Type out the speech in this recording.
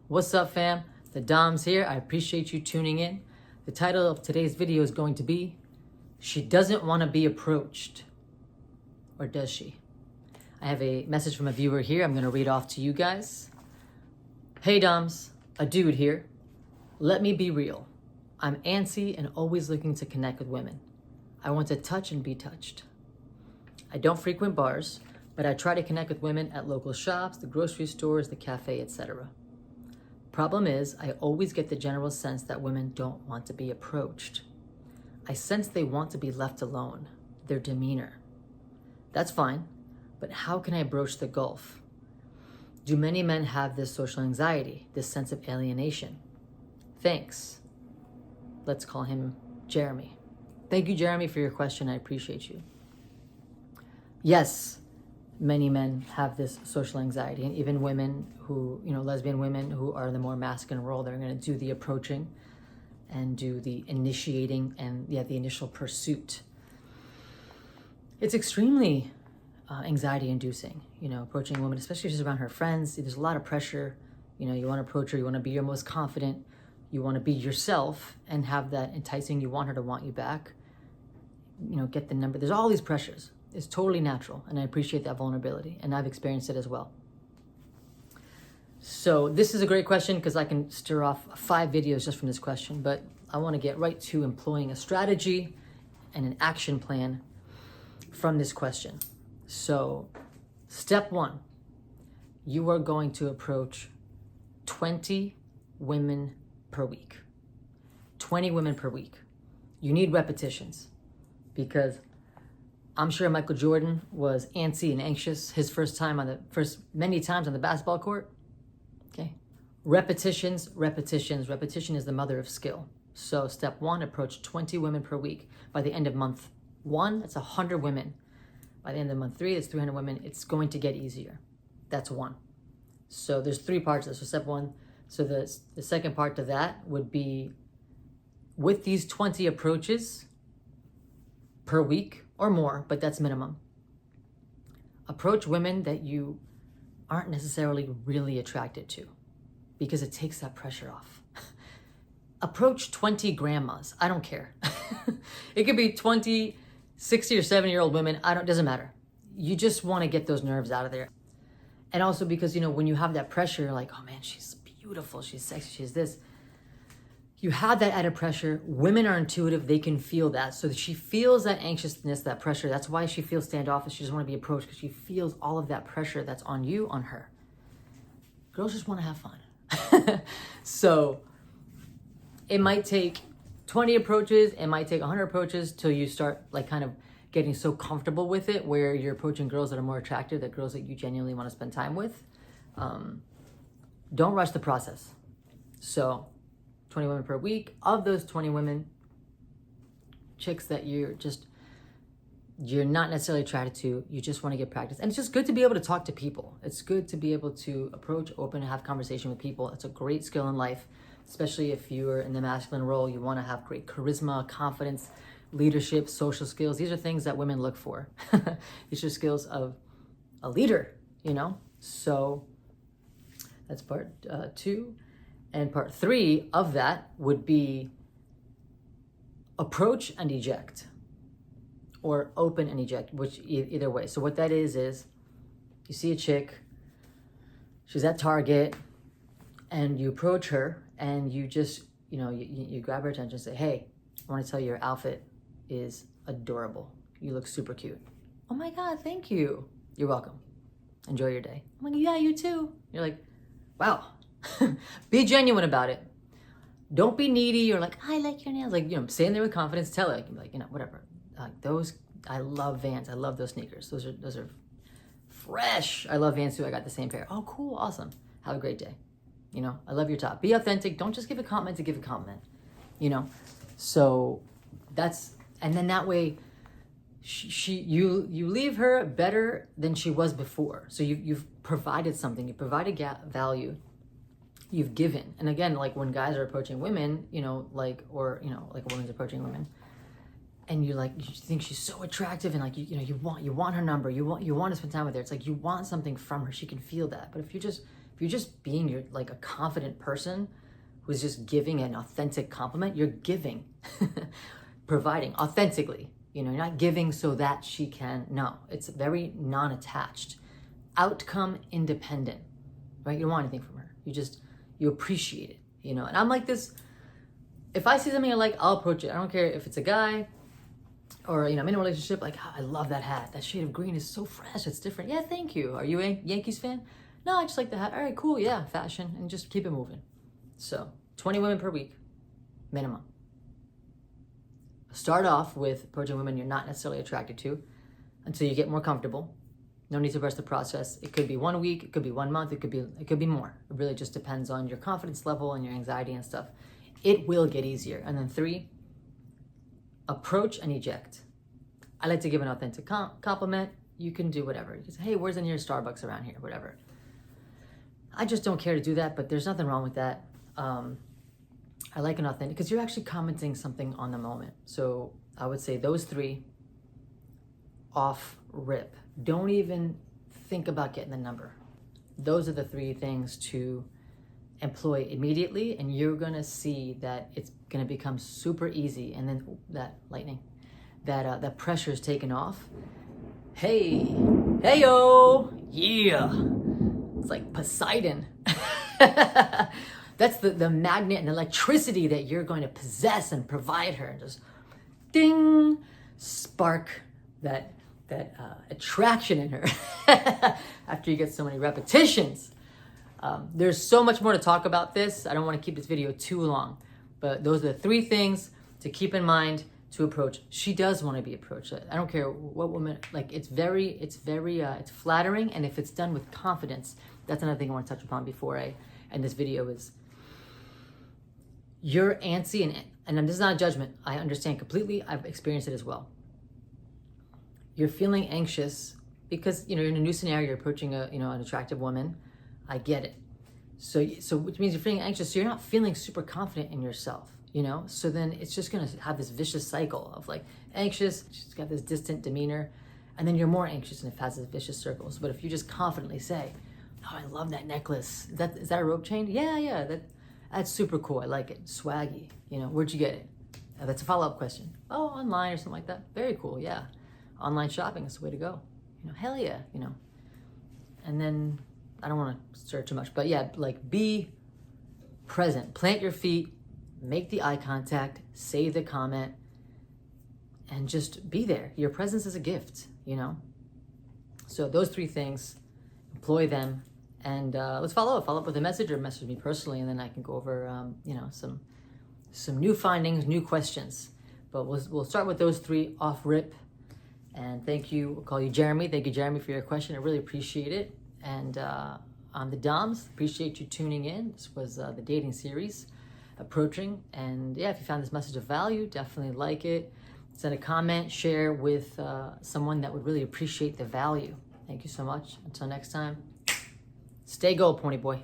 What's up, fam? The Dom's here. I appreciate you tuning in. The title of today's video is going to be, She Doesn't Want to Be Approached. Or does she? I have a message from a viewer here. I'm going to read off to you guys. Hey, Doms. A dude here. Let me be real. I'm antsy and always looking to connect with women. I want to touch and be touched. I don't frequent bars, but I try to connect with women at local shops, the grocery stores, the cafe, etc. Problem is, I always get the general sense that women don't want to be approached. I sense they want to be left alone, their demeanor. That's fine, but how can I broach the gulf? Do many men have this social anxiety, this sense of alienation? Thanks. Let's call him Jeremy. Thank you, Jeremy, for your question. I appreciate you. Yes, many men have this social anxiety, and even women who, lesbian women who are the more masculine role, they're going to do the approaching and do the initiating and the initial pursuit. It's extremely anxiety inducing, approaching a woman, especially if she's around her friends. There's a lot of pressure. You want to approach her, you want to be your most confident, you want to be yourself and have that enticing, you want her to want you back, get the number. There's all these pressures. It's totally natural, and I appreciate that vulnerability, and I've experienced it as well. So this is a great question because I can stir off 5 videos just from this question, but I want to get right to employing a strategy and an action plan from this question. So step 1, you are going to approach 20 women per week. 20 women per week. You need repetitions because I'm sure Michael Jordan was antsy and anxious his many times on the basketball court. Okay. Repetition is the mother of skill. So step 1, approach 20 women per week. By the end of month 1, that's 100 women. By the end of month 3, it's 300 women. It's going to get easier. That's 1. So there's 3 parts to this. So step 1. So the second part to that would be, with these 20 approaches per week or more, but that's minimum, approach women that you aren't necessarily really attracted to because it takes that pressure off. Approach 20 grandmas. I don't care. It could be 20, 60 or 70-year-old women. Doesn't matter. You just want to get those nerves out of there. And also because, when you have that pressure, you're like, oh man, she's beautiful, she's sexy, she's this. You have that added pressure. Women are intuitive. They can feel that. So she feels that anxiousness, that pressure. That's why she feels standoffish. She doesn't want to be approached because she feels all of that pressure that's on you, on her. Girls just want to have fun. So it might take 20 approaches. It might take 100 approaches till you start kind of getting so comfortable with it where you're approaching girls that are more attractive, that girls that you genuinely want to spend time with. Don't rush the process. So 20 women per week. Of those 20 women, chicks that you're not necessarily attracted to, you just want to get practice. And it's just good to be able to talk to people. It's good to be able to approach, open, and have conversation with people. It's a great skill in life, especially if you're in the masculine role. You want to have great charisma, confidence, leadership, social skills. These are things that women look for. These are skills of a leader, So that's part 2. And part 3 of that would be approach and eject, or open and eject, which either way. So what that is you see a chick, she's at Target, and you approach her and you just, you grab her attention and say, hey, I want to tell you your outfit is adorable. You look super cute. Oh my God, thank you. You're welcome. Enjoy your day. I'm like, yeah, you too. You're like, wow. Be genuine about it. Don't be needy or like, I like your nails. Stay in there with confidence. Tell it, whatever. I love Vans. I love those sneakers. Those are fresh. I love Vans too. I got the same pair. Oh, cool. Awesome. Have a great day. I love your top. Be authentic. Don't just give a compliment to give a compliment. So and then that way you leave her better than she was before. So you've provided something. You provided value. You've given. And again, when guys are approaching women, like a woman's approaching women, and you think she's so attractive, and you want her number, you want to spend time with her. It's like you want something from her. She can feel that. But if you're just if you're just being like a confident person who's just giving an authentic compliment, you're giving, providing authentically. You know, you're not giving so that she can. No, it's very non-attached, outcome independent, right? You don't want anything from her. You appreciate it, you know. And I'm like this. If I see something I like, I'll approach it. I don't care if it's a guy or, you know, I'm in a relationship. Like, I love that hat. That shade of green is so fresh. It's different. Yeah, thank you. Are you a Yankees fan? No, I just like the hat. All right, cool. Yeah, fashion. And just keep it moving. So 20 women per week, minimum. Start off with approaching women you're not necessarily attracted to until you get more comfortable. No need to rush the process. It could be 1 week, it could be 1 month, it could be more. It really just depends on your confidence level and your anxiety and stuff. It will get easier. And then 3, approach and eject. I like to give an authentic compliment. You can do whatever. You can say, hey, where's the nearest Starbucks around here? Whatever. I just don't care to do that, but there's nothing wrong with that. I like an authentic, because you're actually commenting something on the moment. So I would say those 3 off rip. Don't even think about getting the number. Those are the 3 things to employ immediately, and you're gonna see that it's gonna become super easy. And then that pressure is taken off. Hey yo, yeah. It's like Poseidon. That's the magnet and electricity that you're going to possess and provide her, and just ding, spark that attraction in her after you get so many repetitions. There's so much more to talk about this. I don't want to keep this video too long, but those are the 3 things to keep in mind to approach. She does want to be approached. I don't care what woman, like it's flattering, and if it's done with confidence, that's another thing I want to touch upon before I end this video is you're antsy, and this is not a judgment. I understand completely. I've experienced it as well. You're feeling anxious because, you know, you're in a new scenario. You're approaching an attractive woman. I get it. So which means you're feeling anxious. So you're not feeling super confident in yourself, you know? So then it's just going to have this vicious cycle of like anxious, she's got this distant demeanor, and then you're more anxious and it has this vicious circles. But if you just confidently say, oh, I love that necklace. Is that a rope chain? Yeah, that's super cool. I like it. Swaggy. You know, where'd you get it? That's a follow-up question. Oh, online or something like that. Very cool, yeah. Online shopping is the way to go. You know, hell yeah, you know. And then, I don't want to stir too much, but yeah, like be present. Plant your feet, make the eye contact, say the comment, and just be there. Your presence is a gift, you know? So those 3 things, employ them, and let's follow up with a message, or message me personally, and then I can go over, some new findings, new questions. But we'll start with those 3 off rip. And thank you, we'll call you Jeremy. Thank you, Jeremy, for your question. I really appreciate it. And on the Doms, appreciate you tuning in. This was the dating series, Approaching. And yeah, if you found this message of value, definitely like it. Send a comment, share with someone that would really appreciate the value. Thank you so much. Until next time, stay gold, pony boy.